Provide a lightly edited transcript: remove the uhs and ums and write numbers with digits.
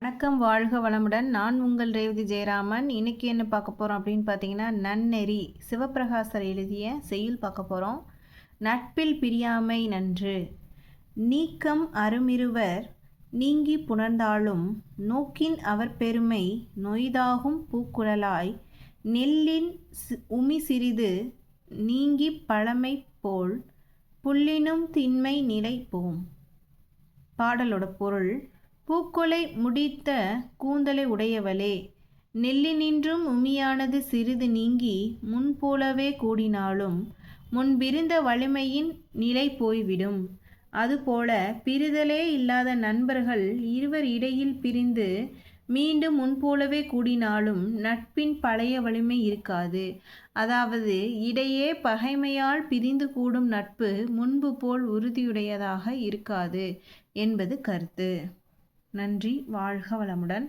வணக்கம், வாழ்க வளமுடன். நான் உங்கள் ரேவதி ஜெயராமன். இன்னைக்கு என்ன பார்க்க போகிறோம் அப்படின்னு பார்த்தீங்கன்னா, நன்னெறி சிவப்பிரகாசர் எழுதிய செய்யுள் பார்க்க போகிறோம். நட்பில் பிரியாமை நன்று, நீக்கம் அருமிருவர் நீங்கி புணர்ந்தாலும் நோக்கின் அவர் பெருமை நொய்தாகும் பூக்குழலாய் நெல்லின் உமி சிறிது நீங்கி பழமை போல் புல்லினும் திண்மை நிலை போம். பாடலோட பொருள்: பூக்கொலை முடித்த கூந்தலை உடையவளே, நெல்லினின்றும் உமியானது சிறிது நீங்கி முன்போலவே கூடினாலும் முன்பிருந்த வலிமையின் நிலை போய்விடும். அதுபோல பிரிதலே இல்லாத நண்பர்கள் இருவர் இடையில் பிரிந்து மீண்டும் முன்போலவே கூடினாலும் நட்பின் பழைய வலிமை இருக்காது. அதாவது, இடையே பகைமையால் பிரிந்து கூடும் நட்பு முன்பு போல் உறுதியுடையதாக இருக்காது என்பது கருத்து. நன்றி. வாழ்க வளமுடன்.